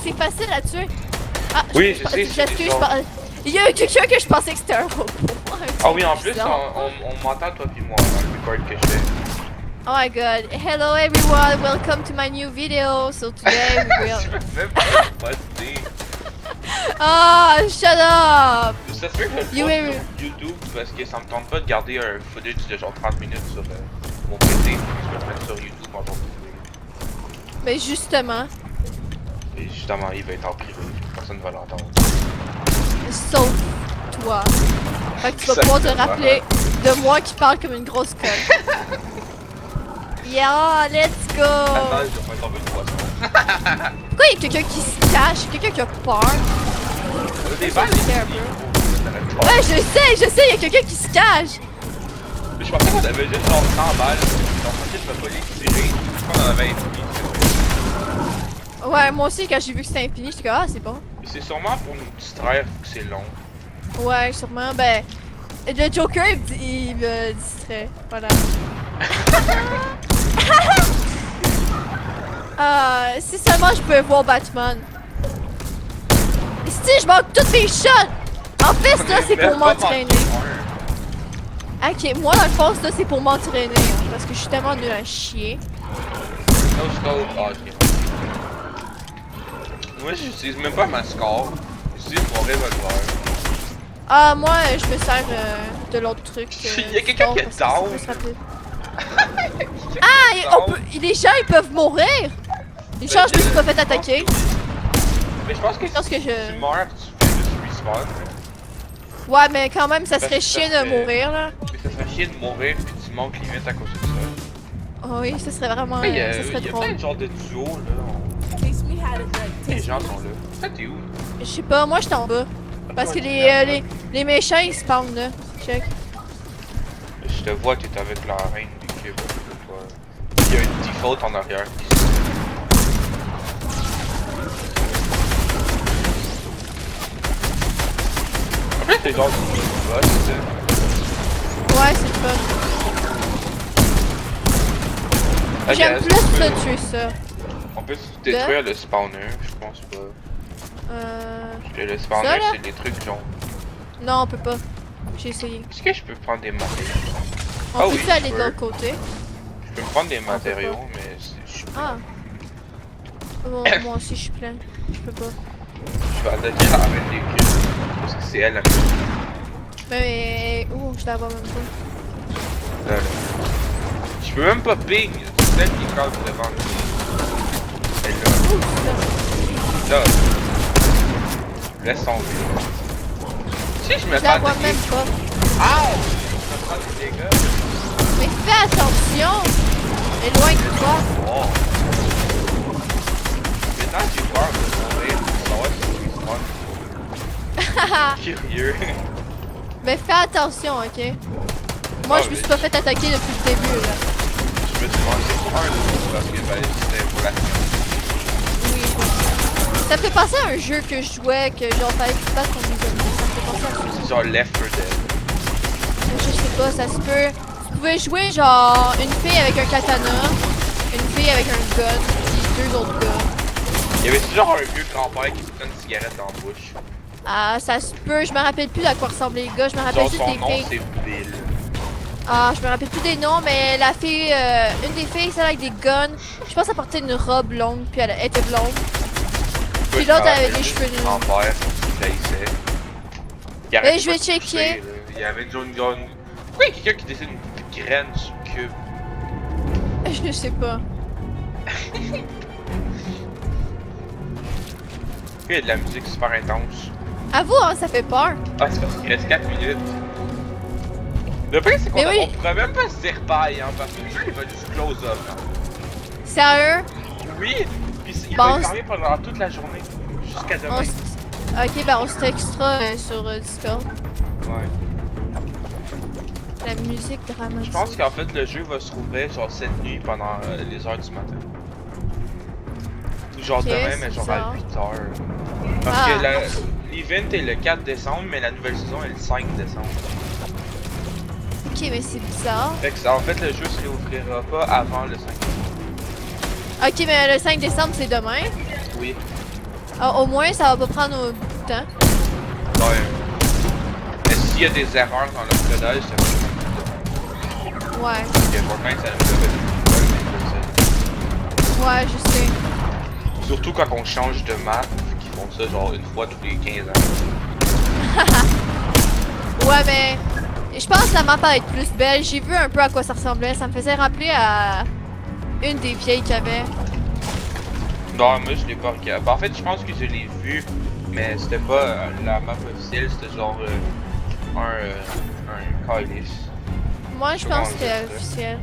c'est facile à tuer. Ah, oui, je sais, j'excuse, il y a quelqu'un que je pensais que c'était un robot. Ah oui, en plus, on m'entend toi puis moi dans le record que je fais. Oh my god. Hello everyone, welcome to my new video. So today we will... Je peux même pas dire. Ah, shut up! Ça se fait que je le poste sur YouTube parce que ça me tente pas de garder un footage de genre 30 minutes sur mon PC. Je peux le mettre sur YouTube quand on peut. Mais justement. Et justement, il va être en privé. Personne ne va l'entendre. Sauf toi. Fait que tu vas pouvoir te rappeler de moi qui parle comme une grosse conne. Yeah, let's go! Attends, je vais tomber de poisson. Pourquoi il y a quelqu'un qui se cache? Quelqu'un qui a peur? Des balles Ouais, je sais, il y a quelqu'un qui se cache! Mais je pensais qu'on avait juste genre 100 balles. Donc, ok, je peux pas les tirer. Je crois qu'on en avait infini. Ouais, moi aussi, quand j'ai vu que c'était infini, j'étais comme, ah, c'est bon. Mais c'est sûrement pour nous distraire que c'est long. Ouais, sûrement. Ben, le Joker, il me distrait. Voilà. Si seulement je pouvais voir Batman. Si je manque toutes mes shots! En fait, ça, c'est pour m'entraîner. Ok, moi, dans le fond, ça, c'est pour m'entraîner. Hein, parce que je suis tellement nul à chier. No scope, ah, ok. Moi, j'utilise même pas ma score. J'utilise mon revolver. Ah, moi, je me sers de l'autre truc. Il y a quelqu'un qui est down. Les gens, ils peuvent mourir! Une chance, je me suis pas fait attaquer. Mais je pense que si tu meurs, tu fais juste respawn. Ouais, mais quand même, ça serait chier de mourir, là. Mais ça serait chier de mourir puis tu manques limite à cause de ça. Oh oui, ça serait vraiment... Il y ça a serait drôle. plein de genres de duos, là. Les gens sont là. Ah, t'es où? Je sais pas, moi, je suis en bas. Parce que les méchants, ils spawnent, là. Check. Je te vois, t'es avec la reine du cube. Il y a une default en arrière. En fait, c'est genre du mini-boss, ouais, c'est le fun. J'aime plus de tuer ça. On peut détruire le spawner, je pense pas. Le spawner, c'est des trucs jaunes. Non, on peut pas. J'ai essayé. Est-ce que je peux prendre des matériaux? On peut aller de l'autre côté? Je peux me prendre des matériaux, mais je suis plein. Ah. Bon, moi aussi, je suis plein. Je peux pas. Je vais attaquer la reine des cubes. Parce que c'est elle la mienne. Mais... Ouh, je la vois même pas. Là. Je peux même pas ping. C'est elle qui crase devant nous. Elle est là. Là. Laisse tomber. Si je me fais la vois même pas. Ow! Ça prend des dégâts. Mais fais attention! Éloigne-toi. Oh. Maintenant j'ai peur de mourir. Savoir si je suis curieux. Mais fais attention, ok? Moi, je me suis pas fait attaquer depuis le début, là. Je me suis mangé pour un de parce que c'était pour la Oui, je me... Ça me fait penser à un jeu que je jouais, que genre fallait que tu passes contre les zombies. Ça me fait penser à ça. C'est genre Left 4 Dead. Je sais pas, ça se peut. Tu pouvais jouer genre une fille avec un katana, une fille avec un gun, puis 2 autres gars. Il y avait toujours un vieux grand-père qui se prend une cigarette dans la bouche. Ah, ça se peut, je me rappelle plus à quoi ressemblaient les gars, je me rappelle Genre juste son des nom filles. c'est Bill. Ah, je me rappelle plus des noms, mais la fille, une des filles, celle avec des guns, je pense qu'elle portait une robe longue, puis elle était blonde. Puis l'autre avait des cheveux nus. Grand-père qui laissait. Et je vais checker. Il y avait une jaune gun. Pourquoi il y a quelqu'un qui dessine une graine sur le cube? Je sais pas. Il y a de la musique super intense. Avoue, hein, ça fait peur. Ah, c'est parce qu'il reste 4 minutes. Le pire, c'est qu'on pourrait même pas se dire bye, hein, parce que le jeu il va juste close up. Hein. Sérieux? Oui, puis il va fermer pendant toute la journée. Jusqu'à demain. Ok, ben on se textera sur Discord. Ouais. La musique dramatique. Je pense qu'en fait, le jeu va se rouvrir genre cette nuit pendant les heures du matin. Ou genre demain, mais genre à 8 heures. Parce que l'event est le 4 décembre, mais la nouvelle saison est le 5 décembre. Ok, mais c'est bizarre. Fait que en fait, le jeu se réouvrira pas avant le 5 décembre. Ok, mais le 5 décembre, c'est demain? Oui. Au moins, ça va pas prendre beaucoup de temps. Ouais. Mais s'il y a des erreurs dans le codage, ça va. Ouais. Il y a Fortnite, ça me Ouais, je sais. surtout quand on change de map, qu'ils font ça genre une fois tous les 15 ans. Ouais, mais je pense que la map va être plus belle. J'ai vu un peu à quoi ça ressemblait. Ça me faisait rappeler à une des vieilles qu'il y avait. Non, moi je l'ai pas regardé. Ben, en fait, je pense que je l'ai vu, mais c'était pas la map officielle, c'était genre un calice. Moi, je pense que c'était officiel.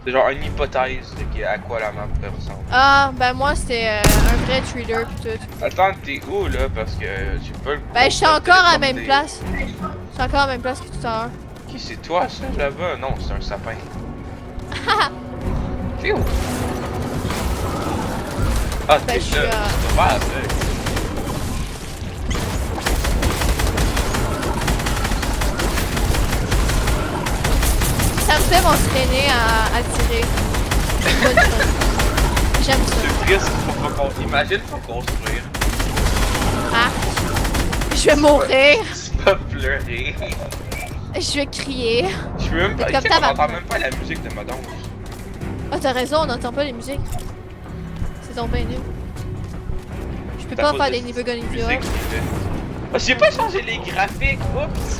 C'est genre une hypothèse de à quoi la map peut ressembler. Ah, ben moi, c'était un vrai trader pis tout. Attends, t'es où là? Parce que j'ai pas le. Ben, je suis encore à la même place. Je suis encore à la même place que tout à l'heure. Qui c'est toi ça là-bas? Non, c'est un sapin. T'es où? Ah, Ben, t'es je suis là. à- C'est pas aveugle. Ça me fait m'entraîner à tirer. Bonne chose. J'aime ça. C'est triste, faut pas construire. Imagine, faut construire. Ah. Je vais mourir. Tu vas pleurer. Je vais crier. Je peux même pas. Comme Tu sais qu'on tabarnak. entend même pas la musique de Madame. Ah, t'as raison, on n'entend pas les musiques. C'est donc bien nul. Je peux pas faire des niveaux Gonivia. Ah, j'ai pas changé les graphiques, oups!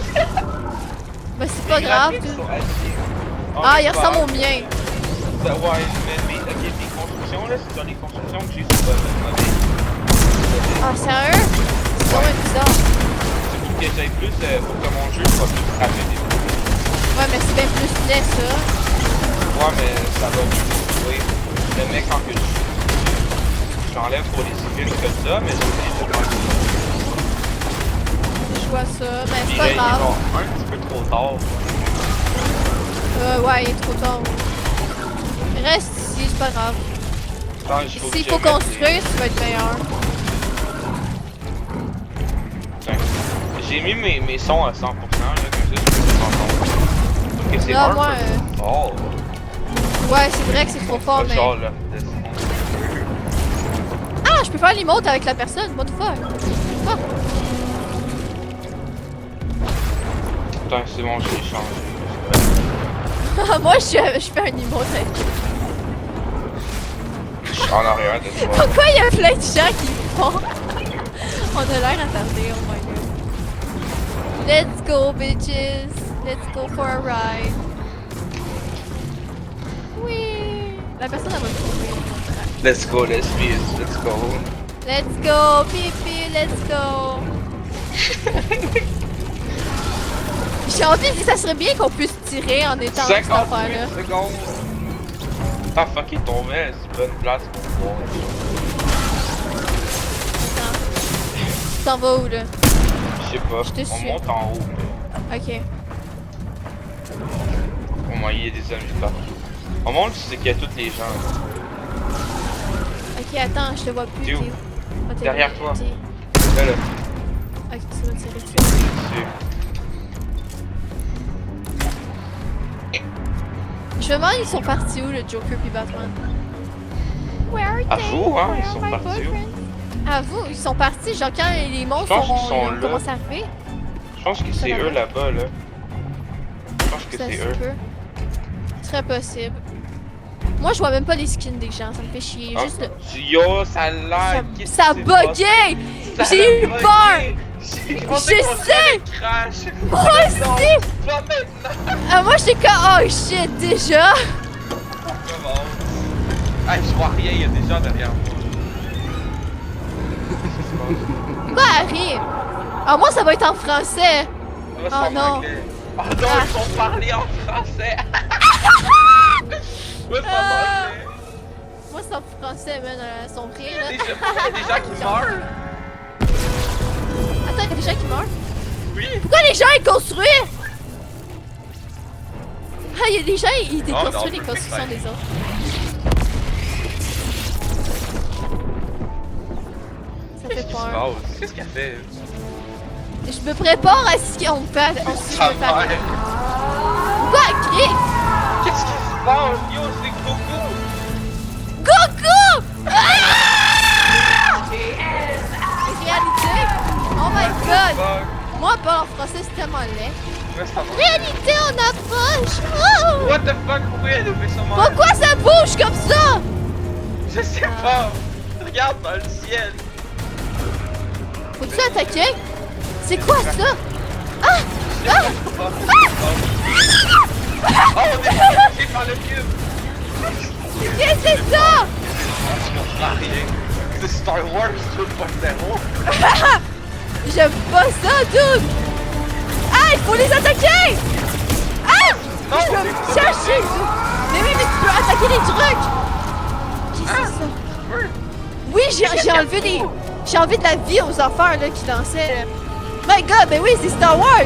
Mais c'est pas Les grave. graphiques tout. sont assis. Ah, il mais ressemble bah, au mien. Ouais, mais ok, les constructions là, c'est dans les constructions que j'ai sur mauvais. Ah, sérieux? C'est vraiment bizarre. Surtout que j'aille plus, pour que mon jeu soit plus rapide. Ouais, mais c'est bien plus laid, ça. Ouais, mais ça va mieux jouer. Le mec, quand que j'enlève pour les civils comme ça, mais j'ai oublié de faire Je vois ça, mais je c'est pas dirais, il est grave. genre un petit peu trop tard. Ouais, il est trop tard. Reste ici, c'est pas grave. Attends, il S'il faut construire, ça va être meilleur. J'ai mis mes sons à 100%, là, comme ça, je peux plus entendre. Ok, c'est Là, un moi, peu fort. Ouais, c'est vrai que c'est trop fort, Pas mais... genre, là. Ah, je peux faire l'emote avec la personne, what the fuck? Fuck. Putain, c'est bon, j'ai changé. Moi, je fais un emote avec... Je suis en arrière de toi. Pourquoi il y a plein de gens qui le font? On a l'air attardé, oh my god. Let's go, bitches! Let's go for a ride. Oui! La personne, elle va me trouver. Let's go, lesbians, let's go. Let's go, pipi, let's go! J'ai envie de dire, ça serait bien qu'on puisse tirer en étant dans cette 58 affaire-là. secondes. Ah fuck, il tombait, c'est bonne place pour voir. Tu t'en vas où, là? Je sais pas, Je te on suis. monte en haut. Ok. Au moins, il y a des amis partout. On monte, c'est qu'il y a tous les gens. Ok, attends, je te vois plus. T'es où? Ah, t'es Derrière là. toi. T'es- Là, là. Ok, tu vas tirer dessus. Dessus. Je me demande, ils sont partis où, le Joker puis Batman? Where are À they? vous, hein, Where ils are sont my partis où? boyfriends? À vous, ils sont partis, genre quand les monstres Je pense qu'ils ont sont là. commencé à arriver. Je pense que Ça c'est là-bas. eux là-bas, là. Je pense que Ça c'est se eux. peut. Très possible. Moi, je vois même pas les skins des gens, ça me fait chier. Ah, Juste le... Yo, ça a l'air. qu'est-ce Ça a qui s'est bugué! passé? J'ai eu Ça a peur! bugué! Je Je sais! Crash! Moi aussi! Non, pas maintenant! Ah, moi, j'étais comme, oh shit, déjà! Comment? Ah, je vois rien, il y a des gens derrière moi. Quoi arrive? Ah, moi, ça va être en français! Oh Oh non. Oh non, ils vont parler en français! Ouais, ça Ah. m'anglais. Moi, c'est en français, man, son rire, là. Il y a des gens qui meurent! Attends, il y a des gens qui meurent? Oui! Pourquoi les gens, ils construisent? Ah, il y a des gens, ils non, déconstruisent les je constructions peux des autres. Ça fait Qu'est-ce qui se peur. passe? Qu'est-ce qu'elle fait? Je me prépare à ce qu'on me fait. On se Ça fait va. Pourquoi elle crie? Qu'est-ce qui se passe? Yo, c'est Coco! Goku! Ah! en français, c'est tellement laid. Ouais, c'est en anglais. Réalité en approche! Oh! What the fuck? Pourquoi elle a fait ça mal? Pourquoi ça bouge comme ça? Je sais pas! Regarde dans le ciel! Faut-tu attaquer? C'est quoi ça? Ah! Ah! Oh, on est attaqué par le cube! Qu'est-ce que c'est ça? Je comprends rien. C'est Star Wars 2.0. J'aime pas ça, dude! Ah, il faut les attaquer! Ah! Non, Je peux me chercher! Mais oui, mais tu peux attaquer les trucs! Qu'est-ce que c'est ça? Oui, j'ai enlevé des... J'ai enlevé de la vie aux affaires là qui dansaient. My god, mais oui, c'est Star Wars!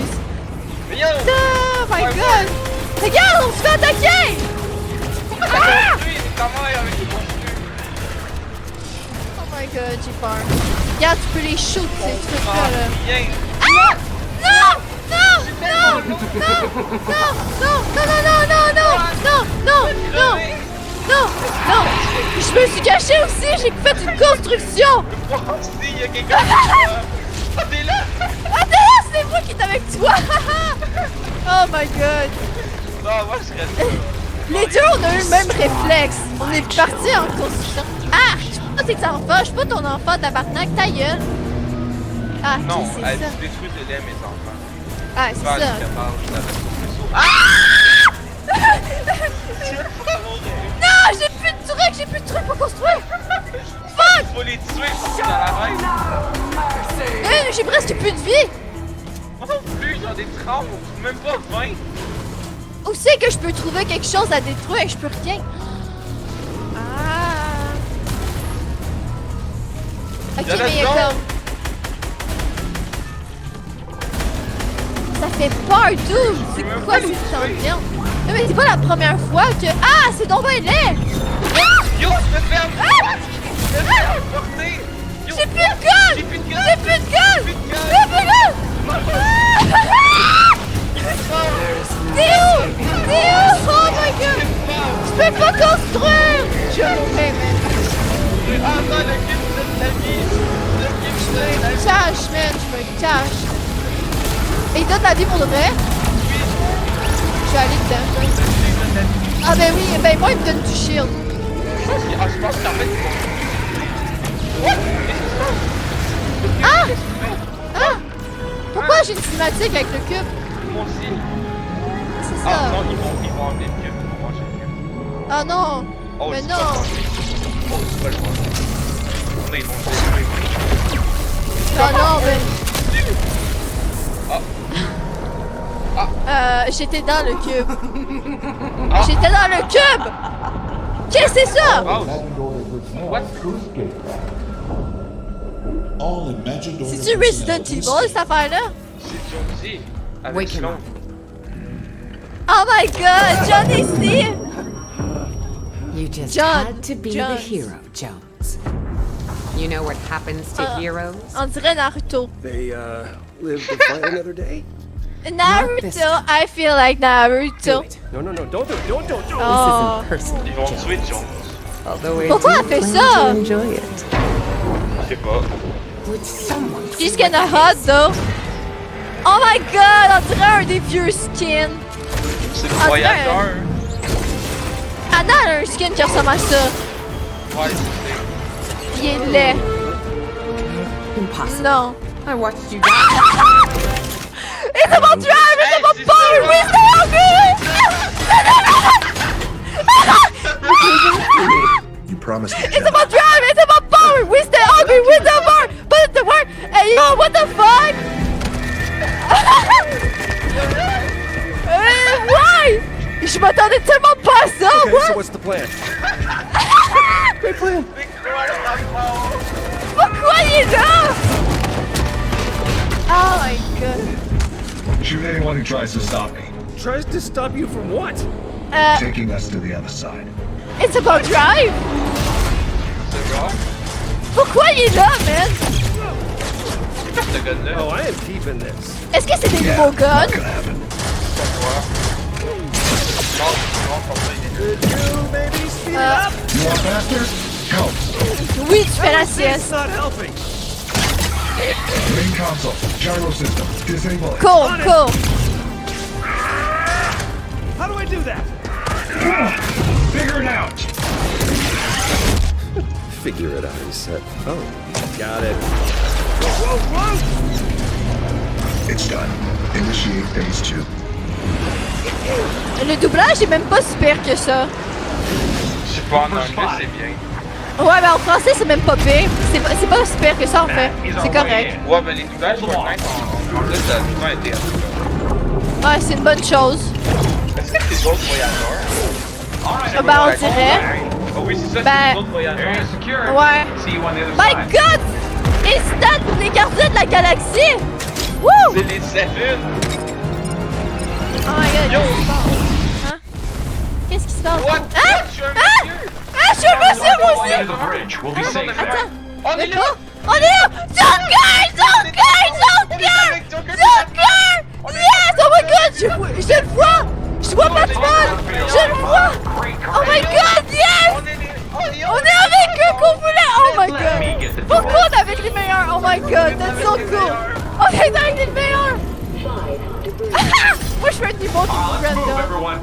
Mais yo! Oh my god! Regarde, on se fait attaquer! Pourquoi t'as construit ta mère avec les construits? Oh my god, j'ai peur. Regarde, tu peux les shoot, ces trucs-là. Là. Rien! Ah! Non! Non! Non! Non! Non! Non! Non! Non! Non! Non! Non! Non! Non! Non! Je me suis caché aussi, j'ai fait une construction! Moi aussi, il y a quelqu'un qui Ah, t'es là! Ah, d'ailleurs, c'est moi qui est avec toi! Oh my god! Non, moi je serais là. Les deux, on a eu le même réflexe. On est partis en construction. Ah! Je suis pas tes enfants, je suis pas ton enfant, tabarnak, ta gueule! Ah, Non, ok, c'est elle ça. détruit de lait, mes enfants. Ah, c'est Pas ça. Ah! Tu veux pas mourir? Non, j'ai plus de trucs pour construire! Fuck! Faut les tuer pour qu'ils en arrêtent. J'ai presque plus de vie! Moi non plus, j'en ai 30, même pas 20. Où c'est que je peux trouver quelque chose à détruire? Je peux rien. Ah. Ok, Y'en a mais il y a d'autres. comme... Ça fait peur, dude! C'est peux même quoi pas cette les tuer. ambiance? Non, mais c'est pas la première fois que... Ah! C'est donc bien laid! Ah! Yo, je vais te faire Ah! Je vais te faire porter. Yo, J'ai plus de gun! j'ai plus de gun. J'ai plus de gun! Plus de gun. J'ai plus de gun! T'es où? T'es où? Oh my god! Je peux pas construire! Je vais mourir, man. Ah non, le cube de la vie. Le cube de la vie. Cache, man, je me cache. Et il donne la vie pour de vrai? Je vais aller dedans. Ah ben oui, ben moi il me donne du shield. Ah, je pense qu'en fait, Ah! Ah! Pourquoi j'ai une cinématique avec le cube? moi aussi. C'est Ah ça. non, ils vont enlever le cube. Ils vont manger le cube. Ah non! Oh, Mais tu non. vas le manger. Oh, tu vas le manger. Non, ils vont le détruire. Ah non, mais... Ah. J'étais dans le cube. Ah. J'étais dans le cube! Qu'est-ce que c'est ça? Wow. What? C'est-tu Resident Evil, cette affaire-là? C'est Jonesy. Avec Wake him Sloan. up. Oh my god, John est ici! You just John, had to be the Jones. hero, Jones. You know what happens to heroes? On dirait Naruto. They, live to fight another day? this Naruto, time. I feel like Do Naruto. it. No, don't do it, don't. Oh. This isn't personal, Ils vont tuer Jones. Jones. Although I Pourquoi do elle fait plan ça? to enjoy it. Je sais pas. Would someone She's kinda hot though. Oh my god, on dirait un des vieux skins. C'est le Ah, voyageur. Anna a un skin qui ressemble à ça. Ouais, c'est Il est laid. impossible? Non. I watched you die. It's about drive, it's Hey, about c'est power, ça. we're hungry! You promised me, It's Jen. about drive, it's about power, we stay hungry, we stay power! But the word, hey yo, what the fuck? Why? Je m'attendais tellement pas à ça, Okay, so what? what's the plan? C'est quoi le rapport? Pourquoi il est là? Oh my god. Shoot anyone who tries to stop me. Tries to stop you from what? Taking us to the other side. It's about drive? C'est genre. Pourquoi il est là, man? Ce gun-là. Oh, I am keeping this. Est-ce que c'est des nouveaux guns? Not gonna happen. Non, comme ça, il est Could you maybe speed it Uh, up? You want faster? Go. Oui, tu fais la This sieste. not helping. Main console. Gyro system. Disable. Cool, cool. How do I do that? Figure it out. Figure it out, he said. Oh, got it. Whoa, whoa, whoa! It's done. Initiate phase 2. Le doublage est même pas si pire que ça. Je sais pas, en anglais, c'est bien. Ouais, mais en français, c'est même pas pire. C'est pas si pire que ça, en fait. C'est correct. Ouais, mais les doublages Fortnite en anglais, ça a tout le temps été en tout cas. Ouais, c'est une bonne chose. Est-ce que c'est d'autres voyageurs? Ben, on dirait. Oh oui, c'est ça, Ben, c'est d'autres voyageurs. Ouais. My God! Instant, les gardiens de la galaxie! Wouh! C'est les Seven! Oh my God, qu'est-ce qui se passe? Hein? Qu'est-ce qui se passe? What? Hein? Je suis un Hein? monsieur! Ah, je suis un monsieur, moi aussi! Attends! On est là! On est là! Joker! Joker! Joker! Joker! Yes! Oh my God! Je le vois! Je vois Batman! Je le vois! Oh my God! Yes! On est On est avec eux qu'on voulait! Oh my God! Pourquoi on est avec les meilleurs? Oh my God! That's so cool! On est avec les meilleurs! Moi je fais un niveau tout random.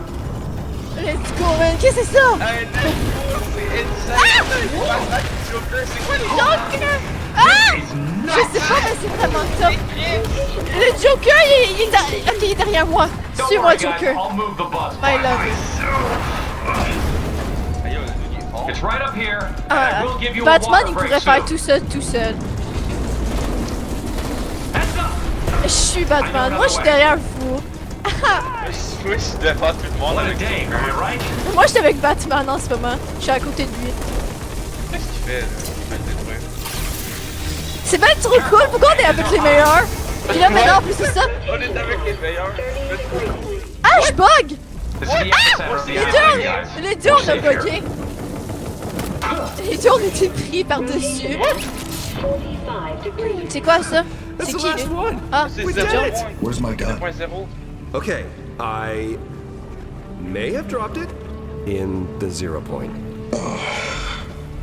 Let's go, man! Qu'est-ce que c'est ça? C'est quoi les Joker! Ah! Je sais pas, mais c'est vraiment top. Le Joker, il est ok, il est derrière moi. Suis-moi, Joker. My love. It's right up here. And I Ah, will give you a Batman, water il break pourrait faire soon. tout ça tout seul. Heads up. Je suis Batman. Moi, je suis derrière vous. Moi, je suis devant tout le monde What a avec day, am I right? Moi, je suis avec Batman en ce moment. Je suis à côté de lui. Qu'est-ce qu'il fait, là? Il va le détruire. C'est bien trop cool. Pourquoi on est avec les meilleurs? Puis là, maintenant, en plus de ça. On est avec les meilleurs. Ah, je bug! This is the epicenter of the Les island, deux, guys. les deux, on a bugué. Les deux, on était pris par-dessus. C'est quoi ça? That's C'est the qui last lui? one. Ah, C'est We 0 did it. points. Where's my gun? 0.0. Okay, I may have dropped it in the 0 point.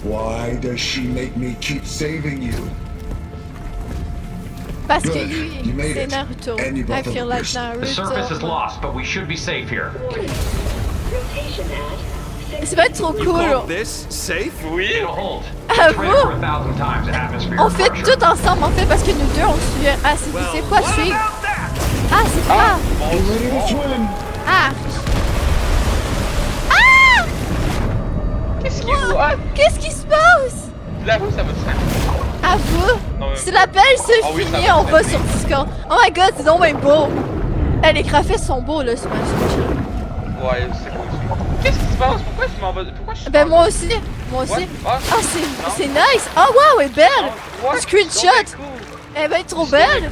Why does she make me keep saving you? parce que Good. lui, You made c'est it. Naruto. And you I brought the feel like person. The surface is Naruto. lost, but we should be safe here. C'est pas trop You cool. call this safe? Oui! It'll hold. Ah, It's rated vous? for 1,000 times atmospheric On fait pressure. tout ensemble, en fait, parce que nous deux, on suit. Ah, c'est quoi what suivre? about that? Ah, c'est quoi? Get ready to swim. Ah! Ah! Qu'est-ce qu'il voit? Qu'est-ce qui se passe? Là, vous, ça va se faire. À vous? Non, mais- Si l'appel se Ah oui, ça finit, va on se va faire. sur Discord. Oh my God, c'est donc bien beau. Eh, les graphismes sont beaux, là, sur ma Switch. Ouais, c'est cool aussi. Qu'est-ce qui se passe? Pourquoi je m'en vais? Pourquoi je suis Ben, pas- moi aussi. Moi aussi. What? Ah, Ah, c'est nice. Ah, wow, elle est belle. What? Screenshot. Donc, c'est cool. Elle va être trop belle.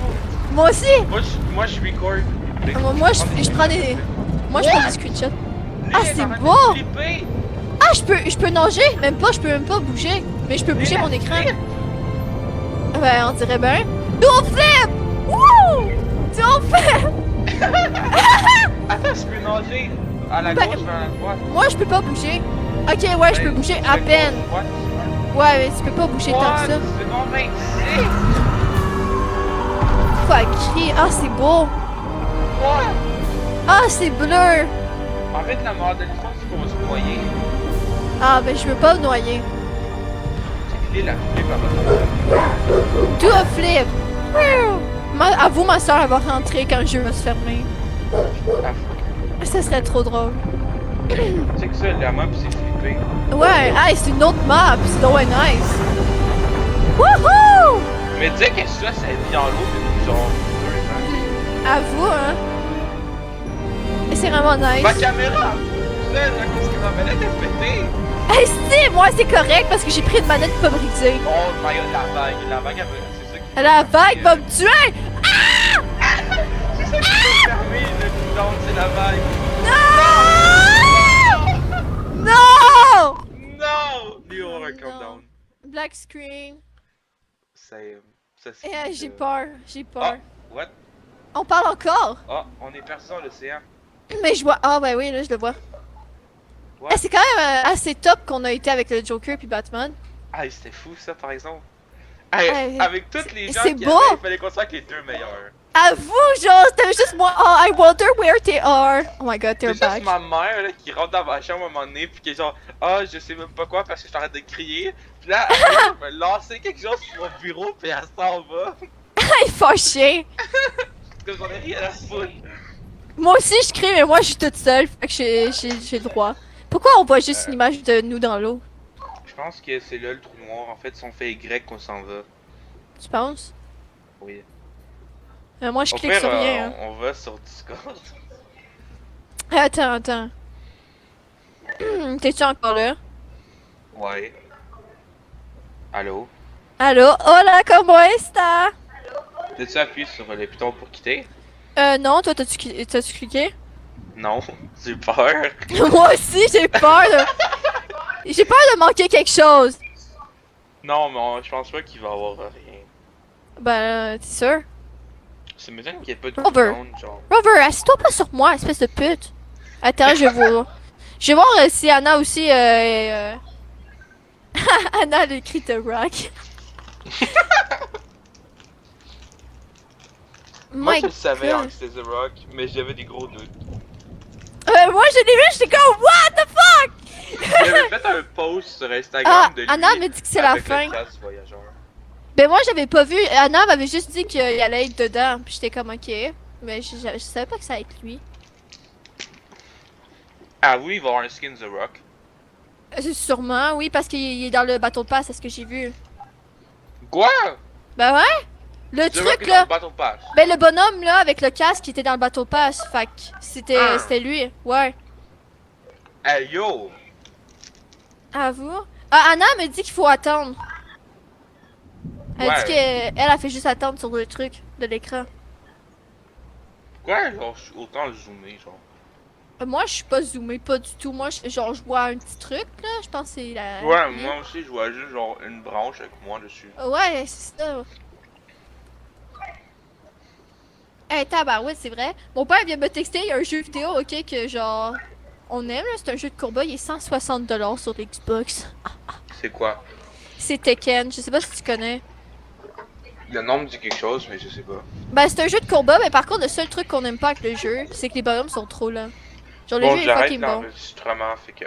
Moi aussi. Moi, je record. Moi, je prends des... Moi, je prends des screenshots. Ah, c'est Arrête de beau. flipper. Ah, je peux nager. Même pas, je peux même pas bouger. Mais je peux bouger mon écran. Ben, on dirait bien. Dual flip! Wouh! Dual flip! Attends, je peux nager à la Ben, gauche vers la droite. Moi, je peux pas bouger. Ok, ouais, je peux bouger à peine. Ouais, mais tu peux pas bouger tant que ça. C'est non, mais c'est. Faut crier. Ah, c'est beau. What? Ah, c'est bleu. En fait, la mort de l'histoire, c'est qu'on va se noyer. Ah, ben, je veux pas me noyer. J'ai filé la flip à votre Do a flip. Avoue, ma soeur, elle va rentrer quand le jeu va se fermer. Ça serait trop drôle. Tu sais que ça, la map, c'est flippé. Ouais, hey, c'est une autre map. C'est donc nice. Wouhou! Mais tu sais que ça vit dans l'eau depuis genre 2 ans. Avoue, hein. Et c'est vraiment nice. Ma caméra! Tu sais, à cause que ma manette est pétée. Hey, si, moi, c'est correct parce que j'ai pris une manette pas brisée. Oh my god, la vague, elle c'est ça qui. La vague va me tuer! Ah! C'est ça qui m'a fermé le cooldown, c'est la vague. Non! Non! Non! Léo, un countdown. Black screen. Ça c'est. J'ai peur, j'ai peur. Ah, what? On parle encore? Ah, on est perdu dans l'océan. Mais je vois. Ah, ben oui, là, je le vois. What? Ah, c'est quand même assez top qu'on a été avec le Joker puis Batman. Ah, c'était fou ça par exemple. Hey, Hey, avec toutes les gens c'est qui beau. avaient, il fallait qu'on soit avec les deux meilleurs. Avoue, genre, c'était juste moi. Oh, I wonder where they are. Oh my god, they're C'est back. juste ma mère là, qui rentre dans ma chambre à un moment donné, pis qui est genre, ah, je sais même pas quoi parce que je t'arrête de crier. Pis là, elle me lancer quelque chose sur mon bureau, pis elle s'en va. Il fait chier. Parce que j'en ai rien à foutre. Moi aussi, je crie, mais moi, je suis toute seule. Fait que j'ai le droit. Pourquoi on voit juste une image de nous dans l'eau? Je pense que c'est là le trou noir. En fait, si on fait Y qu'on s'en va. Tu penses? Oui. Moi, je Au clique pire, sur rien. Hein. on va sur Discord. Attends. T'es-tu encore là? Ouais. Allô? Allô? Hola, ¿cómo está? T'as-tu appuyé sur le piton pour quitter? Non, toi, t'as-tu cliqué? Non, j'ai peur. Moi aussi, j'ai peur de... J'ai peur de manquer quelque chose. Non, mais je pense pas qu'il va y avoir rien. Ben, t'es sûr? Ça m'étonne qu'il y ait pas de Over. monde, genre. Rover, assis-toi pas sur moi, espèce de pute. Attends, je vais voir. Je vais voir si Anna aussi, Anna a écrit The Rock. Moi, My je le savais God. hein, que c'était The Rock, mais j'avais des gros doutes. Moi, je l'ai vu, j'étais comme, what the fuck? J'avais fait un post sur Instagram Ah, de lui Anna me dit que c'est la avec fin. le casque voyageur. Ben moi, j'avais pas vu. Anna m'avait juste dit qu'il allait être dedans. Puis j'étais comme, ok. Mais je savais pas que ça allait être lui. Ah oui, il va y avoir un skin The Rock. Sûrement, oui, parce qu'il est dans le bateau de passe, c'est ce que j'ai vu. Quoi? Ben ouais? Le The Rock truc est dans là. le Battle Pass. Ben le bonhomme là, avec le casque, qui était dans le bateau de passe. Fait que Ah. c'était lui. Ouais. Hey yo! Avoue. Ah, Anna me dit qu'il faut attendre. Elle Ouais. dit qu'elle a fait juste attendre sur le truc de l'écran. Pourquoi genre, autant le zoomer, genre? Moi, je suis pas zoomé, pas du tout. Moi, genre, je vois un petit truc là. Je pense que c'est la. Ouais, moi aussi, je vois juste genre une branche avec moi dessus. Ouais, c'est ça. Hey, tabarouette, c'est vrai. Mon père vient me texter, il y a un jeu vidéo, ok, que genre. On aime, là, c'est un jeu de combat, il est 160$ sur l'Xbox. C'est quoi? C'est Tekken, je sais pas si tu connais. Le nom me dit quelque chose, mais je sais pas. Ben, c'est un jeu de combat, mais par contre, le seul truc qu'on aime pas avec le jeu, c'est que les bonhommes sont trop lents. Genre, le Bon, jeu est j'arrête fucking bon. l'enregistrement, fait que